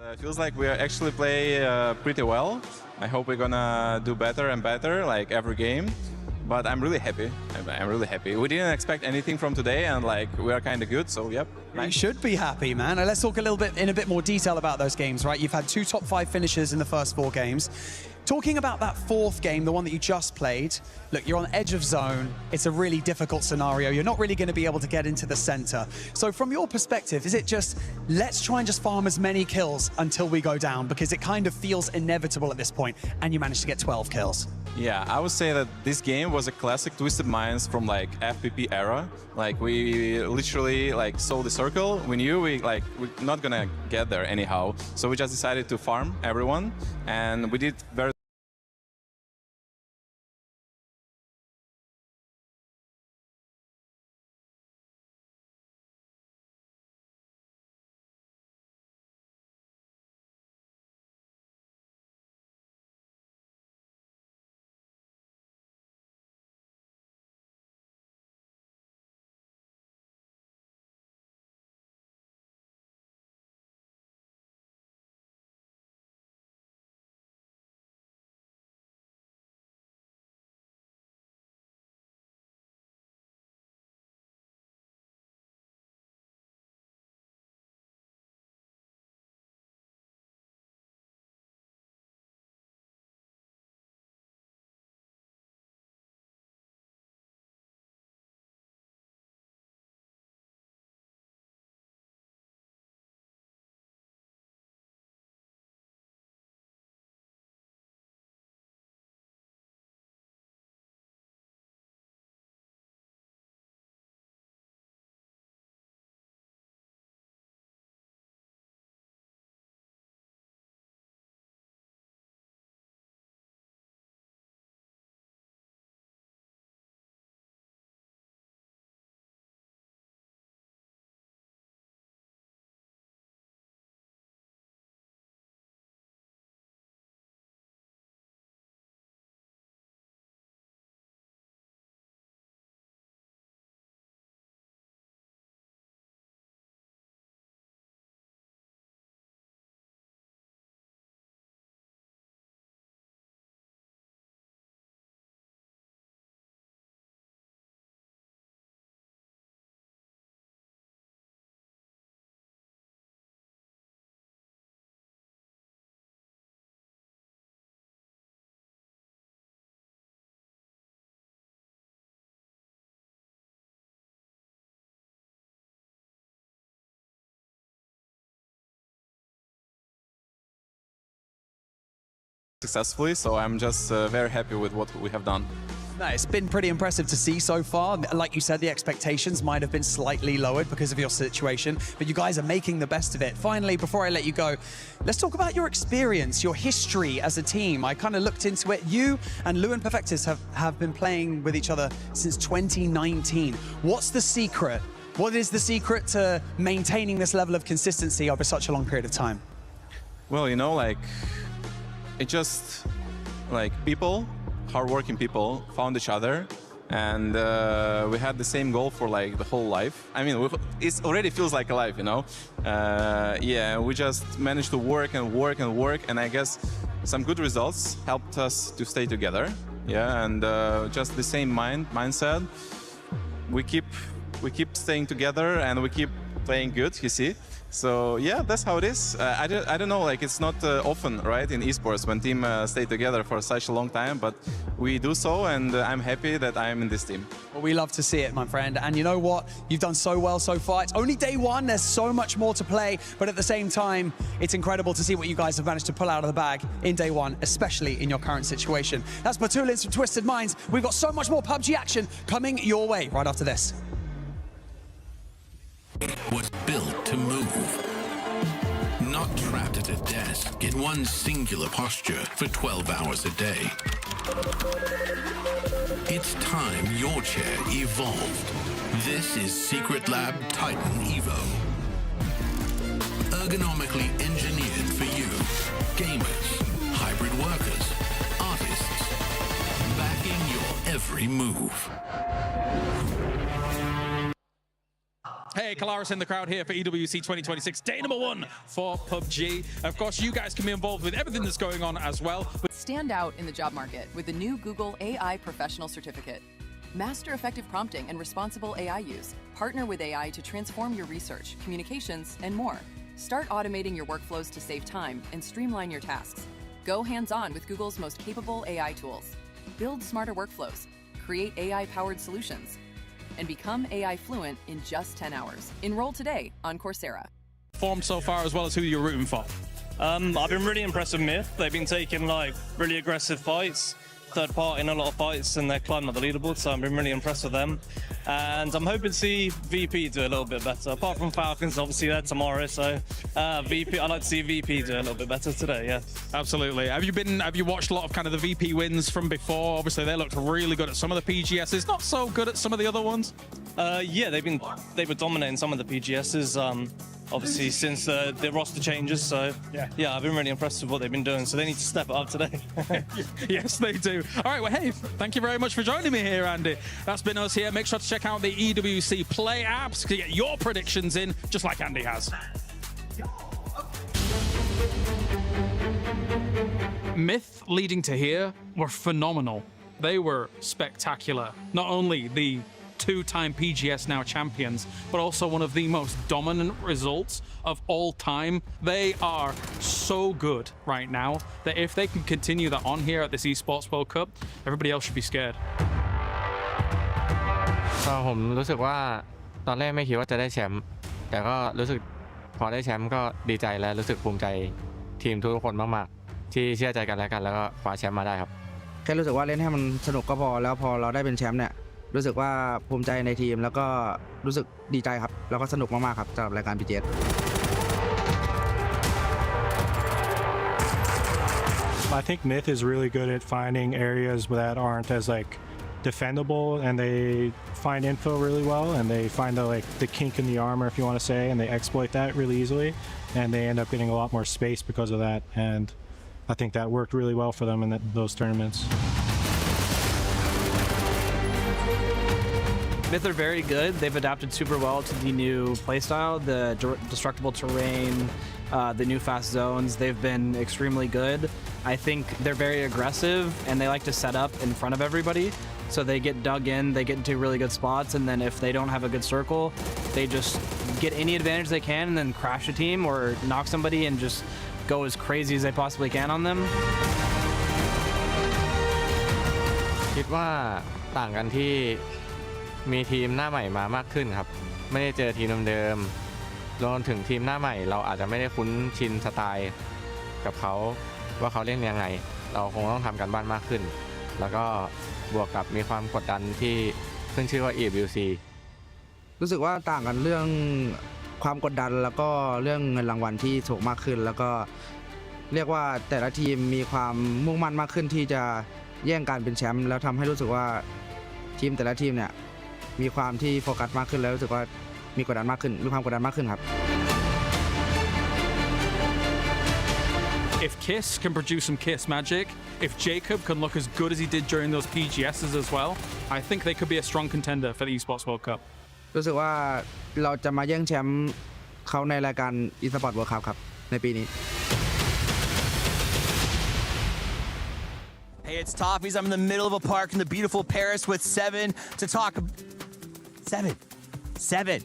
It feels like we actually play pretty well. I hope we're gonna do better and better, like every game. But I'm really happy. I'm really happy. We didn't expect anything from today, and like we are kind of good. So yep. Nice. You should be happy, man. Now, let's talk a little bit in a bit more detail about those games, right? You've had 2 top 5 finishes in the first 4 games. Talking about that 4th game, the one that you just played, look, you're on edge of zone. It's a really difficult scenario. You're not really going to be able to get into the center. So from your perspective, is it just, let's try and just farm as many kills until we go down? Because it kind of feels inevitable at this point, and you managed to get 12 kills. Yeah, I would say that this game was a classic Twisted Minds from like FPP era. Like we literally like saw the circle. We knew we're not gonna get there anyhow. So we just decided to farm everyone, and we did very successfully. So I'm just very happy with what we have done. No, it's been pretty impressive to see so far. Like you said, the expectations might have been slightly lowered because of your situation, but you guys are making the best of it. Finally, before I let you go, let's talk about your experience, your history as a team. I kind of looked into it. You and Lou and Perfectus have been playing with each other since 2019. What's the secret? What is the secret to maintaining this level of consistency over such a long period of time? Well, you know, like, it just, like, people, hardworking people, found each other, and we had the same goal for like the whole life. I mean, it already feels like a life, you know? Yeah, we just managed to work and work and work, and I guess some good results helped us to stay together. Yeah, and just the same mindset. We keep staying together, and we keep playing good, you see? So yeah, that's how it is. I don't know, like it's not often, right, in esports when teams stay together for such a long time, but we do so, and I'm happy that I'm in this team. Well, we love to see it, my friend. And you know what? You've done so well so far. It's only day 1. There's so much more to play, but at the same time, it's incredible to see what you guys have managed to pull out of the bag in day 1, especially in your current situation. That's Matulins from Twisted Minds. We've got so much more PUBG action coming your way right after this. Was built to move. Not trapped at a desk in one singular posture for 12 hours a day. It's time your chair evolved. This is Secret Lab Titan Evo. Ergonomically engineered for you. Gamers, hybrid workers, artists. Backing your every move. Hey, Kalaris in the crowd here for EWC 2026, day number 1 for PUBG. Of course, you guys can be involved with everything that's going on as well. Stand out in the job market with the new Google AI Professional Certificate. Master effective prompting and responsible AI use. Partner with AI to transform your research, communications, and more. Start automating your workflows to save time and streamline your tasks. Go hands-on with Google's most capable AI tools. Build smarter workflows. Create AI-powered solutions. And become AI fluent in just 10 hours. Enroll today on Coursera. Formed so far, as well as who you're rooting for. I've been really impressed with Myth. They've been taking like really aggressive fights, third part in a lot of fights, and they're climbing up the leaderboard, so I've been really impressed with them. And I'm hoping to see VP do a little bit better. Apart from Falcons, obviously they're tomorrow, so VP, I'd like to see VP do a little bit better today, yeah. Absolutely. Have you watched a lot of kind of the VP wins from before? Obviously they looked really good at some of the PGSs, not so good at some of the other ones. Yeah, they were dominating some of the PGSs. Obviously, since the roster changes, so yeah, I've been really impressed with what they've been doing. So they need to step it up today. Yes, they do. All right, well, hey, thank you very much for joining me here, Andy. That's been us here. Make sure to check out the EWC Play apps to get your predictions in, just like Andy has. Myth leading to here were phenomenal. They were spectacular. Not only the two-time PGS now champions, but also one of the most dominant results of all time. They are so good right now that if they can continue that on here at this Esports World Cup, everybody else should be scared. ก็ผมรู้สึกว่าตอนแรกไม่คิดว่าจะได้แชมป์แต่ก็รู้สึกพอได้แชมป์ก็ดีใจและรู้สึกภูมิใจทีมทุกคนมากๆที่เชื่อใจกันและกันแล้วก็คว้าแชมป์มาได้ครับแค่รู้สึกว่าเล่นให้มันสนุกก็พอแล้วพอเราได้เป็นแชมป์เนี่ยรู้สึกว่าภูมิใจในทีมแล้วก็รู้สึกดีใจครับแล้วก็สนุกมากๆครับสำหรับรายการ PGS I think Myth is really good at finding areas that aren't as like defendable, and they find info really well, and they find the kink in the armor, if you want to say, and they exploit that really easily, and they end up getting a lot more space because of that. And I think that worked really well for them in those tournaments. Myth are very good. They've adapted super well to the new playstyle, the destructible terrain, the new fast zones. They've been extremely good. I think they're very aggressive, and they like to set up in front of everybody. So they get dug in, they get into really good spots, and then if they don't have a good circle, they just get any advantage they can and then crash a team or knock somebody and just go as crazy as they possibly can on them. คิดว่าต่างกันที่มีทีมหน้าใหม่มามากขึ้นครับไม่ได้เจอทีมเดิมๆรวมถึงทีมหน้าใหม่เราอาจจะไม่ได้คุ้นชินสไตล์กับเขาว่าเขาเล่นยังไงเราคงต้องทำกันบ้านมากขึ้นแล้วก็บวกกับมีความกดดันที่ขึ้นชื่อว่า EWC รู้สึกว่าต่างกันเรื่องความกดดันแล้วก็เรื่องเงินรางวัลที่สูงมากขึ้นแล้วก็เรียกว่าแต่ละทีมมีความมุ่งมั่นมากขึ้นที่จะแย่งการเป็นแชมป์แล้วทำให้รู้สึกว่าทีมแต่ละทีมเนี่ยมีความที่โฟกัสมากขึ้นแล้วรู้สึกว่ามีกดดันมากขึ้นมีความกดดันมากขึ้นครับ If Kiss can produce some Kiss magic, if Jacob can look as good as he did during those PGSs as well, I think they could be a strong contender for the Esports World Cup. รู้สึกว่าเราจะมาแย่งแชมป์เขาในรายการ Esport World Cup ครับในปีนี้ Hey, it's Toffees. I'm in the middle of a park in the beautiful Paris with Seven to talk. Seven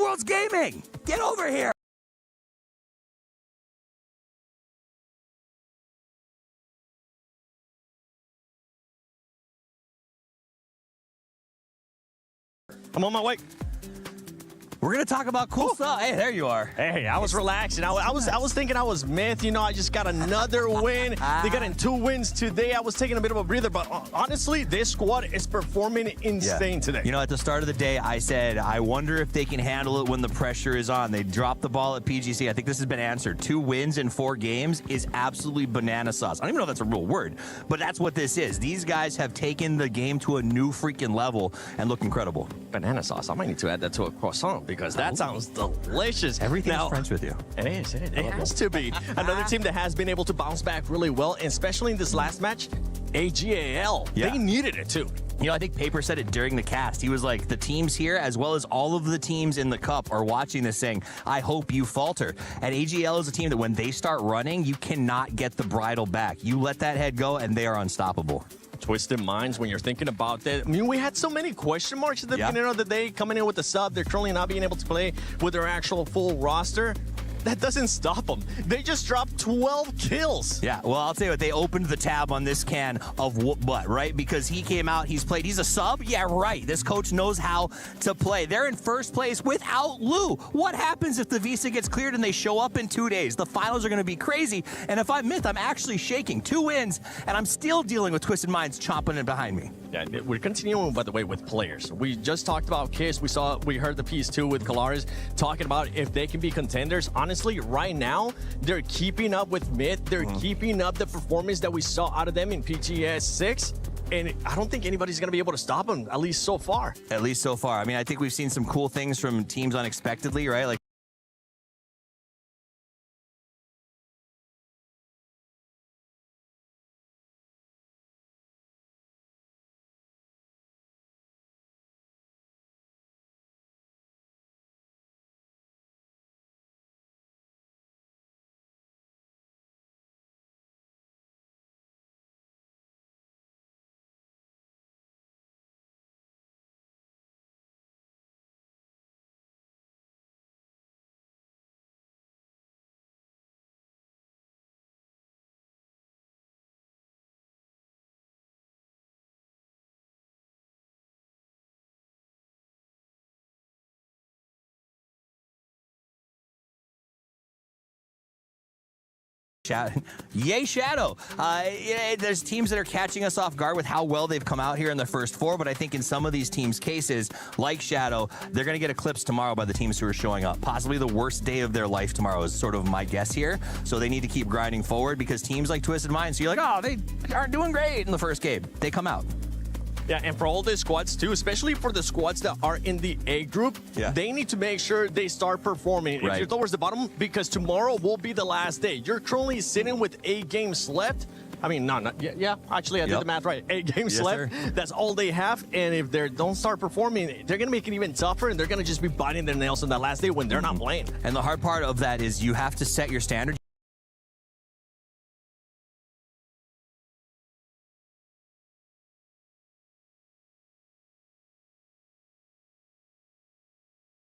Worlds Gaming. Get over here. I'm on my way. We're gonna talk about cool stuff. Hey, there you are. Hey, I was relaxing. I was thinking I was Myth. You know, I just got another win. They got in 2 wins today. I was taking a bit of a breather, but honestly, this squad is performing insane today. You know, at the start of the day, I said, I wonder if they can handle it when the pressure is on. They dropped the ball at PGC. I think this has been answered. 2 wins in 4 games is absolutely banana sauce. I don't even know if that's a real word, but that's what this is. These guys have taken the game to a new freaking level and look incredible. Banana sauce. I might need to add that to a croissant because that sounds delicious. Everything's French with you. It is. It has to be. Another team that has been able to bounce back really well, especially in this last match, AG.AL. Yeah. They needed it too. You know, I think Paper said it during the cast. He was like, the teams here, as well as all of the teams in the cup, are watching this saying, I hope you falter. And AG.AL is a team that when they start running, you cannot get the bridle back. You let that head go, and they are unstoppable. Twisted Minds, when you're thinking about that. I mean, we had so many question marks at the beginning of the day coming in with the sub. They're currently not being able to play with their actual full roster. That doesn't stop them. They just dropped 12 kills. Yeah, well, I'll tell you what, they opened the tab on this can of whoop butt, right? Because he came out, he's played, he's a sub? Yeah, right. This coach knows how to play. They're in first place without Lou. What happens if the visa gets cleared and they show up in 2 days? The finals are going to be crazy. And if I'm Myth, I'm actually shaking. 2 wins, and I'm still dealing with Twisted Minds chomping it behind me. Yeah, we're continuing, by the way, with players. We just talked about Kiss. We heard the piece too with Kalaris talking about if they can be contenders. Honestly, right now, they're keeping up with Myth. They're keeping up the performance that we saw out of them in PGS 6. And I don't think anybody's going to be able to stop them, at least so far. At least so far. I mean, I think we've seen some cool things from teams unexpectedly, right? Like, yay, Shadow. There's teams that are catching us off guard with how well they've come out here in the first 4, but I think in some of these teams' cases, like Shadow, they're going to get eclipsed tomorrow by the teams who are showing up. Possibly the worst day of their life tomorrow is sort of my guess here. So they need to keep grinding forward because teams like Twisted Minds, so you're like, oh, they aren't doing great in the first game. They come out. Yeah, and for all the squads too, especially for the squads that are in the A group, they need to make sure they start performing. If you're towards the bottom, because tomorrow will be the last day. You're currently sitting with 8 games left. I mean, actually, I did the math right. 8 games left. Sir. That's all they have. And if they don't start performing, they're going to make it even tougher, and they're going to just be biting their nails on that last day when they're not playing. And the hard part of that is you have to set your standard.